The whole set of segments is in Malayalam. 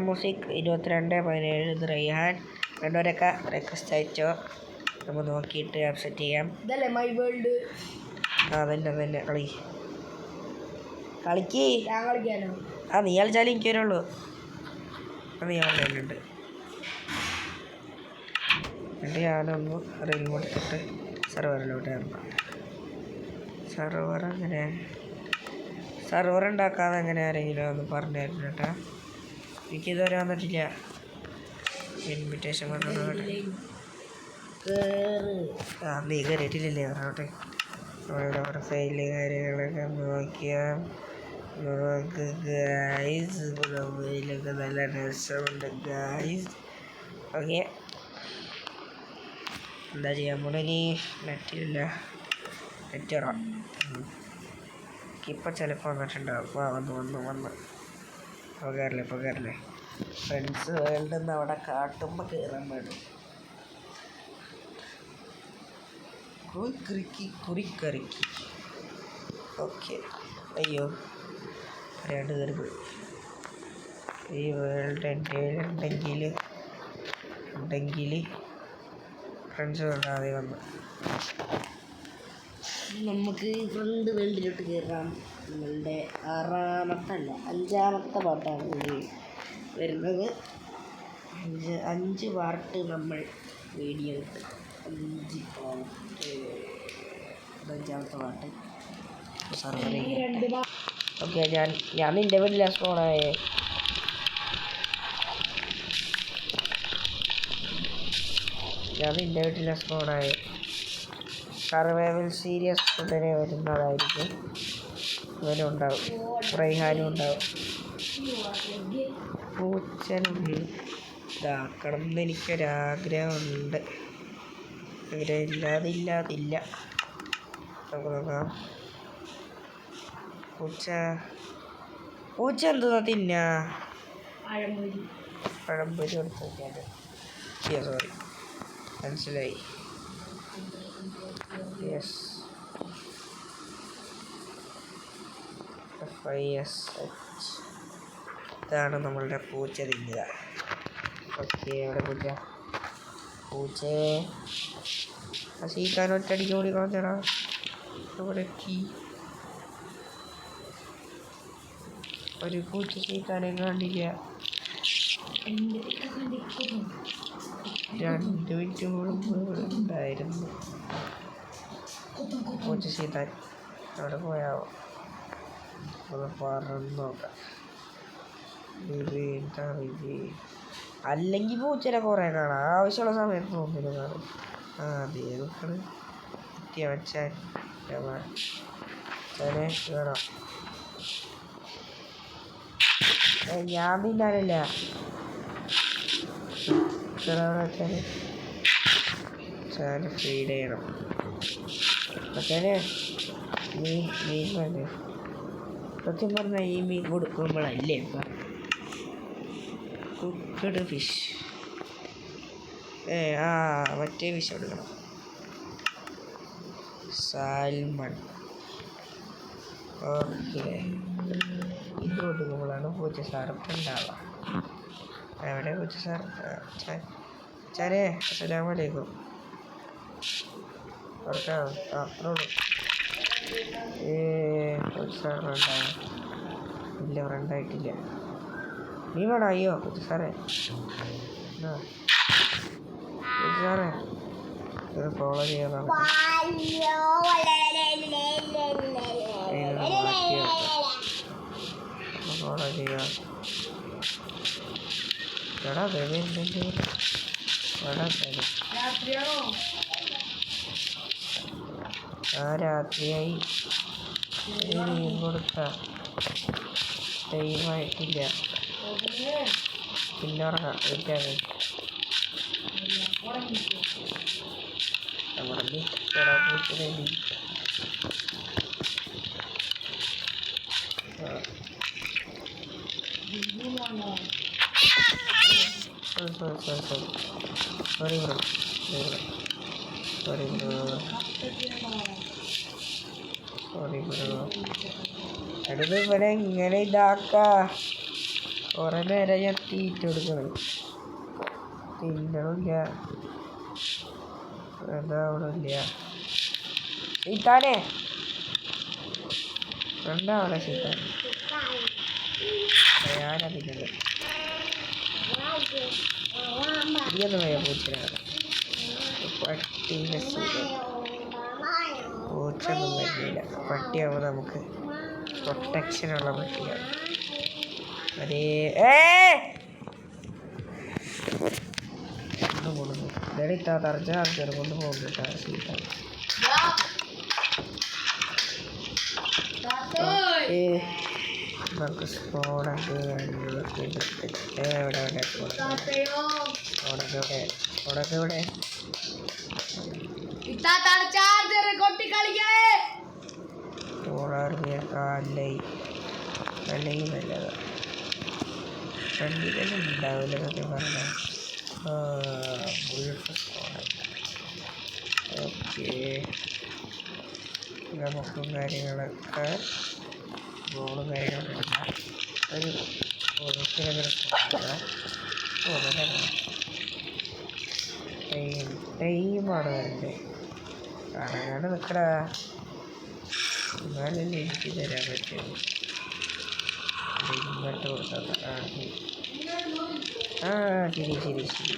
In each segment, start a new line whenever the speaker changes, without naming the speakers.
മ്യൂസിക് 22-17 ഇത് റൈഹാൻ രണ്ടുപേരൊക്കെ റിക്വസ്റ്റ് അയച്ചോ. നമുക്ക് നോക്കിയിട്ട് അപ്സെറ്റ് ചെയ്യാം.
ഇതല്ലേ മൈ വേൾഡ്?
അതന്നെ കളിക്ക്.
ഞാൻ കളിക്കാനോ?
നീ കളിച്ചാലും എനിക്ക് വരുള്ളൂ. നീ ഓൺലൈനുണ്ട്. എന്നിട്ട് ഞാനൊന്ന് റിംഗ് കൊടുത്തിട്ട് സെർവറിലോട്ട് ഇറങ്ങാം. സെർവർ ഉണ്ടാക്കാതെ എങ്ങനെ ആരെങ്കിലും ഒന്ന് പറഞ്ഞു തരുന്നു കേട്ടാ. എനിക്കിതുവരെ വന്നിട്ടില്ല ഇൻവിറ്റേഷൻ പറഞ്ഞോട്ടെ. നീ കയറിയിട്ടില്ലല്ലേ പറഞ്ഞോട്ടെ. നമ്മളുടെ പ്രൊഫൈല് കാര്യങ്ങളൊക്കെ നോക്കിയാൽ നമുക്ക് ഗായ്സ് പ്രൊഫൈലൊക്കെ നല്ല രസമുണ്ട് ഗായ്സ്. ഓക്കെ, എന്താ ചെയ്യാൻ പോണി? നെറ്റില്ല, നെറ്റ് ഇറാം. ഇപ്പം ചിലപ്പോൾ വന്നിട്ടുണ്ടാവും. വന്ന് ഇപ്പോൾ കയറില്ലേ ഫ്രണ്ട്സ് വേൾഡ് എന്ന് അവിടെ കാട്ടുമ്പോൾ കയറാൻ വേണം. കുറിക്കറിക്കി. ഓക്കെ, അയ്യോ രണ്ട് കയറി പോയി. ഈ വേൾഡ് എൻ്റെ ഉണ്ടെങ്കിൽ ഫ്രണ്ട്സ് വേൾഡ് ആദ്യം വന്നു. നമുക്ക് ഫ്രണ്ട് വേൾഡിലോട്ട് കയറാം. നമ്മളുടെ 5ാമത്തെ പാർട്ടാണ് ഇത് വരുന്നത്. 5 പാർട്ട് നമ്മൾ വീഡിയോ ഇട്ട് 5 പാർട്ട്. 5ാമത്തെ പാർട്ട് സർവർ. ഓക്കെ, ഞാൻ നിൻ്റെ വീട്ടിലാണ് സ്പോണായേ. സർവൈവൽ സീരിയസ് ഉടനെ വരുന്നതായിരിക്കും. ഇവനും ഉണ്ടാവും, റൈഹാനും ഉണ്ടാവും. പൂച്ചനുള്ളിൽ ഇതാക്കണം എന്ന് എനിക്കൊരാഗ്രഹമുണ്ട്. ഇല്ലാതില്ല. നമുക്ക് നോക്കാം. പൂച്ച എന്തുവാ തിന്ന? പഴംപൊരി കൊടുത്ത് നോക്കിയാൽ. സോറി, മനസ്സിലായി. യെസ്, ഇതാണ് നമ്മളുടെ പൂച്ച തിന്നുക. ഓക്കെ, എവിടെ പൂച്ചയെ സീക്കാൻ ഒറ്റടിക്ക് കൂടി കളഞ്ഞടാ. ഇവിടെ ഒരു പൂച്ച സീക്കാനെ കണ്ടില്ല. 2 മിനിറ്റ് മുമ്പ് ഇവിടെ ഉണ്ടായിരുന്നു പൂച്ച സീതാൻ. അവിടെ പോയാവോ? ഒന്ന് പറഞ്ഞു നോക്കാം. അല്ലെങ്കിൽ പൂച്ചനെ കുറേ കാണാം. ആവശ്യമുള്ള സമയത്ത് നോക്കില്ല കാണും. അതേ നോക്കണ് വെച്ചാൽ വേണം. ഞാൻ തിന്നാനല്ല ഫീഡ് ചെയ്യണം. മീൻ വേണ്ടേ? സത്യം പറഞ്ഞാൽ ഈ മീൻ കൊടുക്കുമ്പോഴല്ലേ കുക്കഡ് ഫിഷ്. മറ്റേ ഫിഷ് കൊടുക്കണം, സാൽമൺ. ഓക്കെ, ഇത് കൊടുക്കുമ്പോഴാണ് പൂച്ച സാറപ്പ് ഉണ്ടാവുക. എവിടെ പൂച്ച സാർ? ചാരേ, അസ്സലാമു അലൈക്കും. അത്രയുള്ളൂ. പൂച്ച സാർ ഫ്രണ്ടാവും. ഇല്ല, ഫ്രണ്ടായിട്ടില്ല. നീ വേണം. അയ്യോ പൂച്ച സാറേ, പൂച്ച സാറേ ഇത് ഫോളോ ചെയ്യാൻ ഫോളോ ചെയ്യാം. എടാ രാത്രിയായി. മീൻ കൊടുത്ത ടൈമായിട്ടില്ല. പിന്നെ ഉറങ്ങാം. വീട്ടാണ് നമ്മുടെ പൂച്ചനെ സോറി ബ്രോ. അടുത്ത് ഇവനെ ഇങ്ങനെ ഇതാക്ക. കുറേ നേരം ഞാൻ തീറ്റ കൊടുക്കണം. തിന്നണില്ല, അതാവണില്ല. സീത്താനെ ഉണ്ടാവണേ സീത്താൻ, ഞാനതിൻ്റെ ഇരിക്കുന്ന പോയ പൂച്ചനാണ്. പട്ടീനെ സുഖം, പൂച്ചൊന്നും വരുന്നില്ല. പട്ടിയാവുമ്പോൾ നമുക്ക് പ്രൊട്ടക്ഷനുള്ള പട്ടിയാണ്. അതേ കൊണ്ടുപോകുന്നു ഇതാ തറച്ച ആൾക്കാർ കൊണ്ടുപോകും കേട്ടോ. സീറ്റാണ് നമുക്ക് സ്ഫോടൊക്കെ എവിടെ അല്ലെങ്കിൽ നല്ലതാണ്. ഫ്രണ്ടിലെല്ലാം ഉണ്ടാവില്ല എന്നൊക്കെ പറഞ്ഞാൽ ഓക്കെ. നമുക്കും കാര്യങ്ങളൊക്കെ ബോളും കാര്യങ്ങളൊക്കെ എടുക്കാം. ഒരു ടൈമാണ് എൻ്റെ കറങ്ങാണ്ട് നിൽക്കടാ. എന്നാലല്ലേ എനിക്ക് തരാൻ പറ്റുള്ളൂ. ഇങ്ങോട്ട് കൊടുത്താൽ ശരി ശരി ശരി.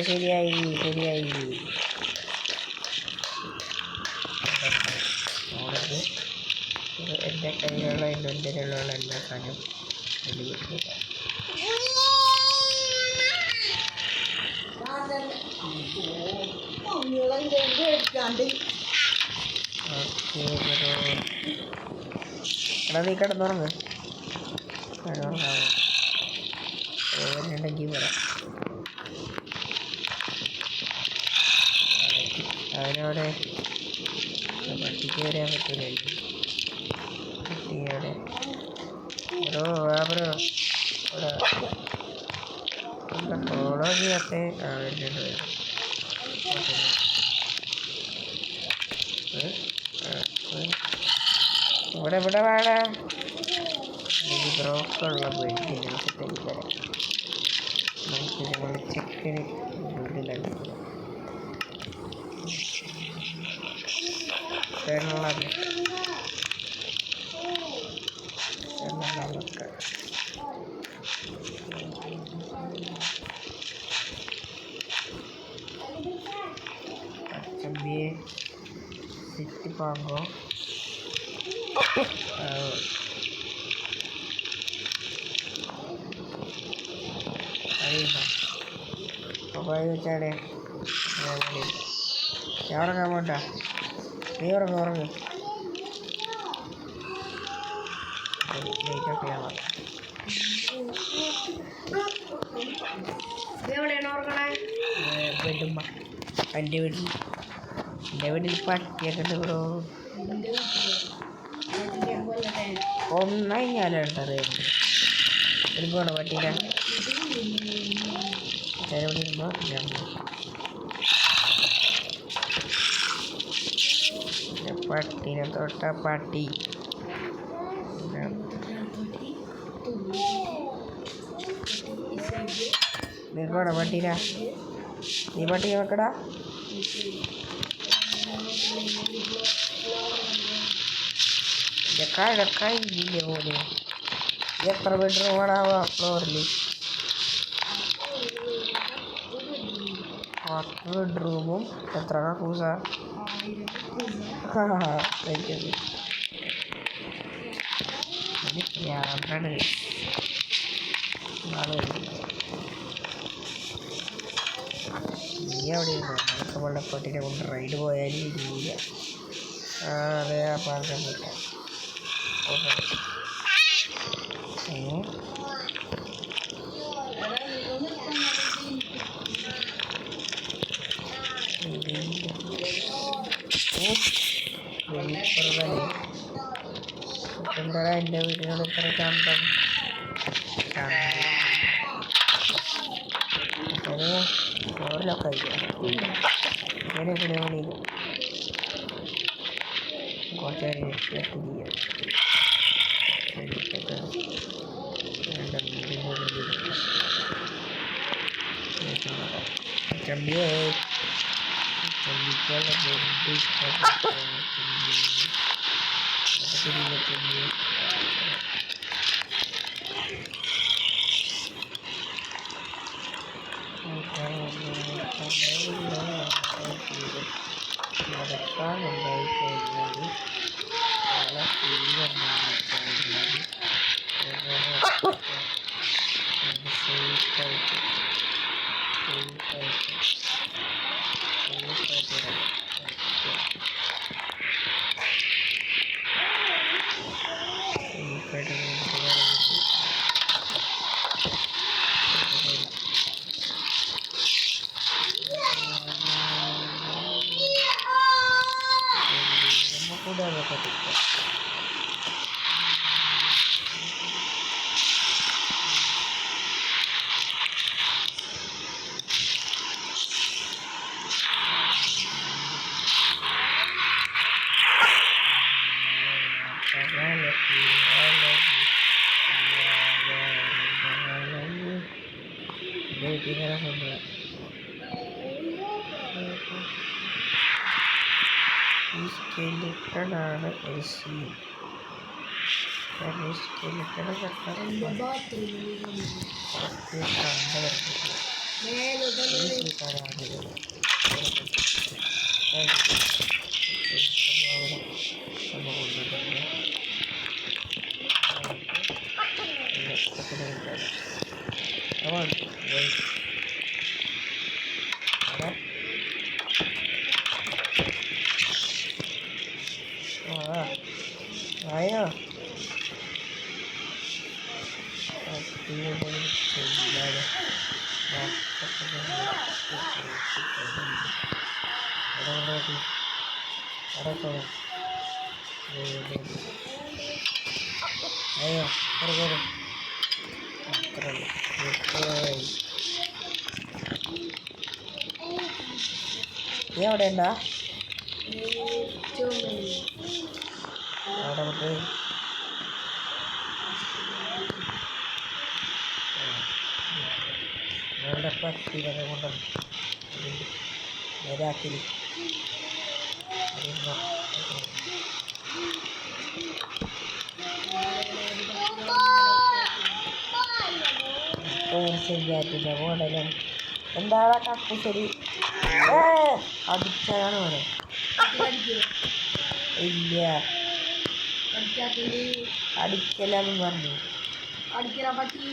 ശരിയായി ശരിയായി. ഓണത് എൻ്റെ കയ്യിലുള്ള ഇൻവെൻ്ററിയിലുള്ള എല്ലാ സാധനവും വലിയ കിട്ടില്ല. എടാ നീ കിടന്നുറങ്ങ്, കിടന്നുറങ്ങാമോ? ഉണ്ടെങ്കിൽ വരാം. അവനവിടെ പട്ടിക്ക് വരാൻ പറ്റില്ലായിരിക്കും. പട്ടിയോടെ ബ്രോ ബ്രോ ഇവിടെ എന്താ ഫോളോ ചെയ്യാത്തെ? വരുന്നുണ്ട്. ഇവിടെ ഇവിടെ വേണ ബ്രോക്കുള്ള ബെഡിന് സെറ്റാക്കി തരാം. നമുക്ക് നമ്മൾ ചിക്കന് വീട്ടിലുണ്ടാക്കി പച്ചമ്പിയെ സിറ്റ് പാങ്കോ വെച്ചാടെ ഞാൻ ഉറങ്ങാൻ പോണ്ട. നീ ഉറങ്ങ് ഉറങ്ങ്. ബെഡുമ്മ എൻ്റെ വീട്ടിൽ. എൻ്റെ വീട്ടിൽ പട്ടിയൊക്കെ ഉണ്ട് ബ്രോ. ഒന്നായി ഞാനറിയുന്നത് എടുക്കണോ പട്ടീനെ? ചെലവിടുമ്പോ പട്ടീനെ തൊട്ട പട്ടി നിൽക്കണോ പട്ടീന? നീ പട്ടിയെ വെക്കടാ. കഴക്കായില്ലേ പോലെ എത്ര ബെഡ്റൂം ആണാവാ ഫ്ലോറിൽ? 10 ബെഡ്റൂമും എത്ര കൂസ? ാണ് നീ അവിടെ ഇരുന്നോ? നമുക്ക് വെള്ളപ്പൊട്ടിനെ കൊണ്ട് റൈഡ് പോയാലും ഇരിക്കില്ല. അതെ ആ പാർക്കാൻ പറ്റാം. എന്താ എൻ്റെ വീടിനോട് ഇത്ര ചന്തം? ഫ്ലോറിലൊക്കെ ഇങ്ങനെ ഇവിടെ വിളി കുറച്ച് ചമ്പിയേ ചമ്പിക്കുള്ള ചമ്പിയെ നടക്കാനുണ്ടായി കഴിഞ്ഞാൽ പല ഫീലുണ്ടായി കഴിഞ്ഞാൽ സേഫായിട്ട് കൂടെ പറ്റില്ല. ഈ സ്കെലിട്ടനാണ് ഒരു സീൻ. സ്കെലിട്ടനെ ആയോ അയ്യോ കയറി നീ അവിടെ ഉണ്ടാ അവിടെ വിട്ട് ഞങ്ങളുടെ പറ്റി വരെ കൊണ്ടുവന്നു നേരാക്കിരി ശരിയായിട്ടില്ല മോഡലും എന്താണ് കപ്പ് ശരി അടിച്ചാണ് മോനെ ഇല്ല അടിക്കലെന്ന് പറഞ്ഞു
അടിക്കാൻ പറ്റി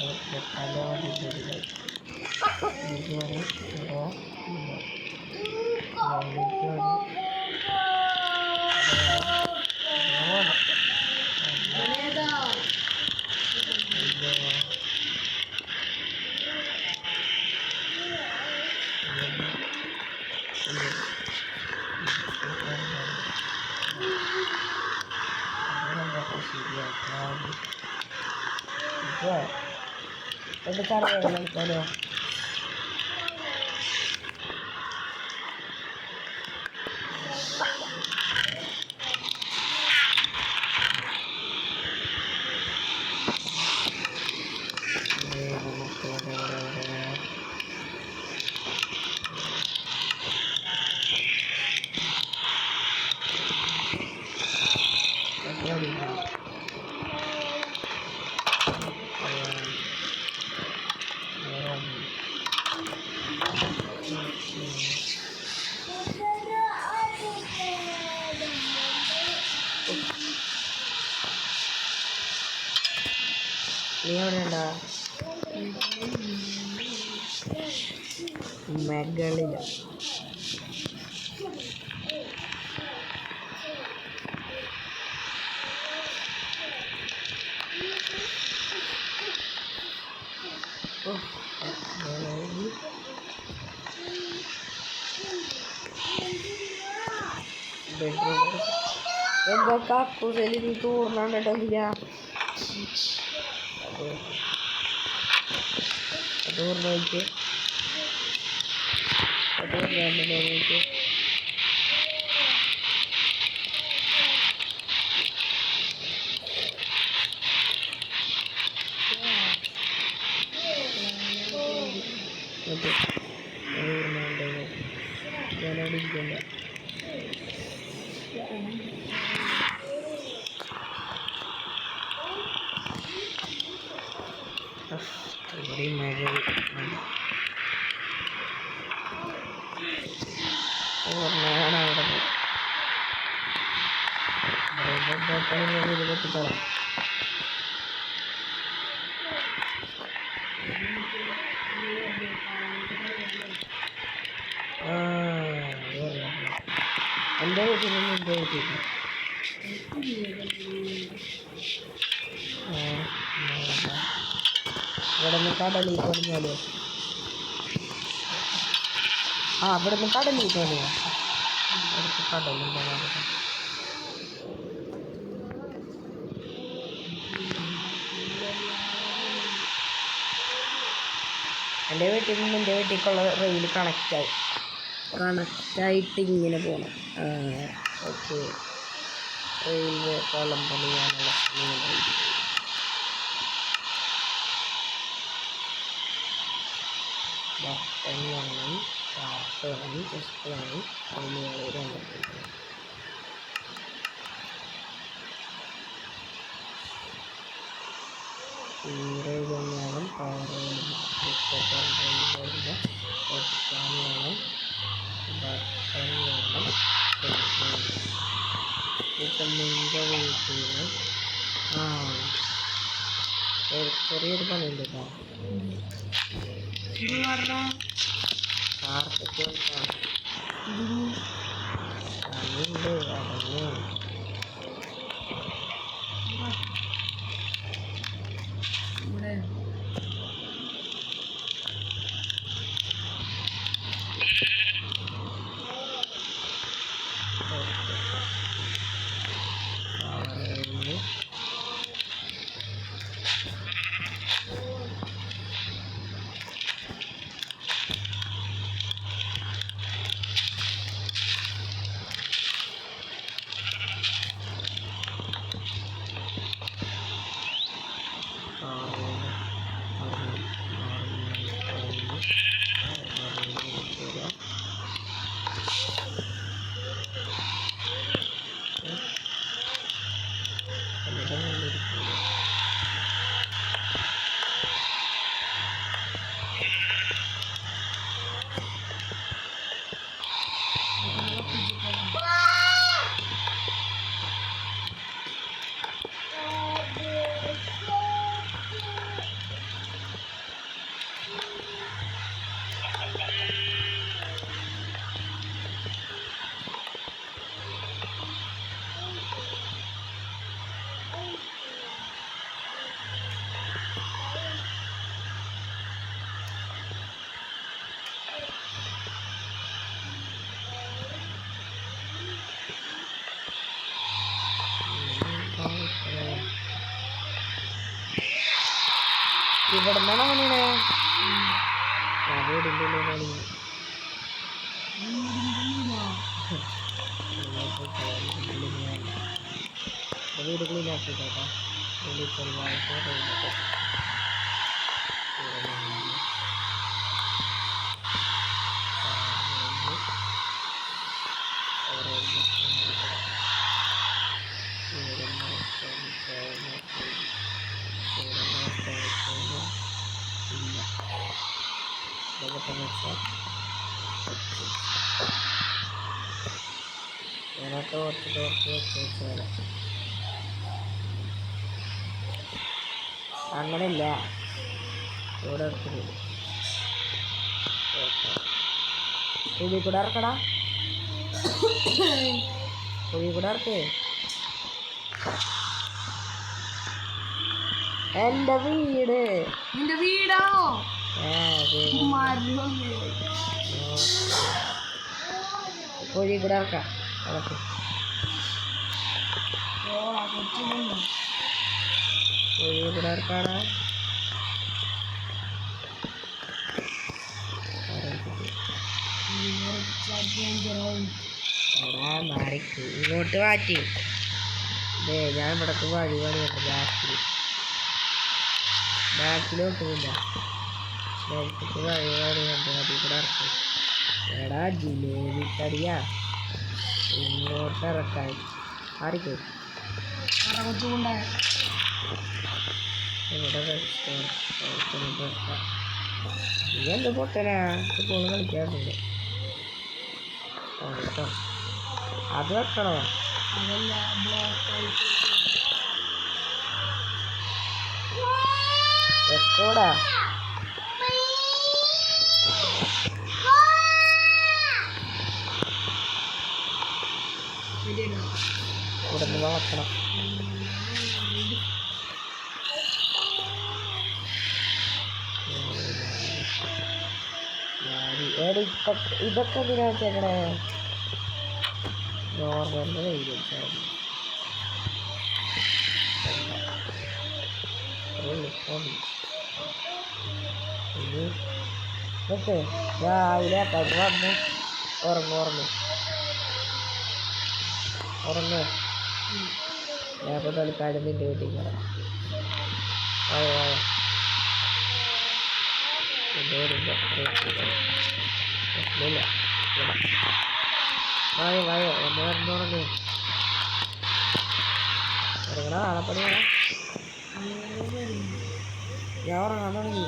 തല വന്നിട്ടില്ല. എടുക്കാറിയാലോ. നീ എവിടെ ഉണ്ടാ? മെകളില. ബെഡ്റൂം എന്താ കക്കൂസയിൽ നീ തൂർന്നാണ്ടിട്ടില്ല. അതൂർന്ന് നോക്കി നോക്കി. ഞാനടിക്കില്ല. ഇവിടെ മഴ ഓർമ്മയാണ് അവിടെ പൊട്ടിത്തരാം. എൻ്റെ വീട്ടിലൊന്നും എൻ്റെ വീട്ടിൽ ഇവിടെ നിന്ന് കടലിൽ തുടങ്ങിയാലോ? ഇവിടെ നിന്ന് കടലിൽ തുടങ്ങിയോ? അടുത്ത് കടലുണ്ടോ? എൻ്റെ വീട്ടിൽ നിന്ന് എൻ്റെ വീട്ടിലേക്കുള്ള റെയിൽ കണക്റ്റായിട്ട് ഇങ്ങനെ പോകണം. ഓക്കെ, റെയിൽവേ പാളം പണിയാനുള്ള സമയമായി. ബട്ടൺ വാങ്ങി, ഷാർപ്പ് വാങ്ങി, ചെസ്റ്റ് വാങ്ങി, അതിനുള്ളിൽ രണ്ടെണ്ണം. റെയിൽ വേണം, പവർ വേണം, എക്സാം വേണം, ബട്ടൺ വേണം, ഇപ്പം നിൻ്റെ വീട്ടിൽ ചെറിയൊരു പണിയുണ്ട് കേട്ടോ. കാർപ്പറ്റ് പണിയുണ്ട്. അതന്നെ ഇവിടെ നിന്നാണ് പണിയണേ ഞാൻ വീടിൻ്റെ ഉള്ളിൽ പണി വീട് ക്ലീനാക്കി കേട്ടോ ഉള്ളിൽ ചെറുതായിട്ട് റെയിലൊക്കെ ഞാനൊക്കെ കുറച്ച് വെച്ചാൽ അങ്ങനെയില്ല ഇവിടെ എടുത്തിട്ട് കുഴി കൂടെ ഇറക്കടാ കുഴി കൂടെ ഇറക്കേ എൻ്റെ വീട്
നിന്റെ വീടാണോ
കുഴി കൂടെ ഇറക്കാം അതൊക്കെ കുഴി കൂടെ ഇറക്കാടാ എടാ മാറിക്ക് ഇങ്ങോട്ട് മാറ്റി ഞാൻ ഇവിടക്ക് വഴി പണിയുണ്ട് ബാക്കിൽ നോക്കുന്നില്ല ബാക്കിൽ വഴി പണിയുണ്ട് അതിൽ കൂടെ ഇറക്കും എടാ ജിലേബി കടിയാ ഇങ്ങോട്ട് ഇറക്കാൻ മാറിക്ക് ഇവിടെ ഇതെന്ത് പൊട്ടനാ ഇപ്പോൾ കളിക്കാറുണ്ട് കേട്ടോ അത് വെക്കണോ വെക്കോടാ ഇവിടെ നിന്ന് വളർത്തണം ഇതൊക്കെ എന്തിനാ വെച്ചേക്കണേ നോർമലിൻ്റെ വെയിൽ വെച്ചാൽ ഇത് ഓക്കെ രാവിലെ കട വന്ന് ഉറങ്ങ് ഞാൻ ഇപ്പോൾ തൽക്കാലം നിൻ്റെ വീട്ടിൽ കയറാം എൻ്റെ വീടിൻ്റെ പ്രശ്നമില്ല വായോ ഒന്ന് ഉറങ്ങ് ഉറങ്ങണ നാളെപ്പണിയാ ഞാൻ ഉറങ്ങാൻ തുടങ്ങി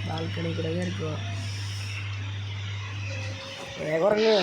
ബാൽക്കണി കൂടെ കയറിക്കോ വേഗം ഉറങ്ങ്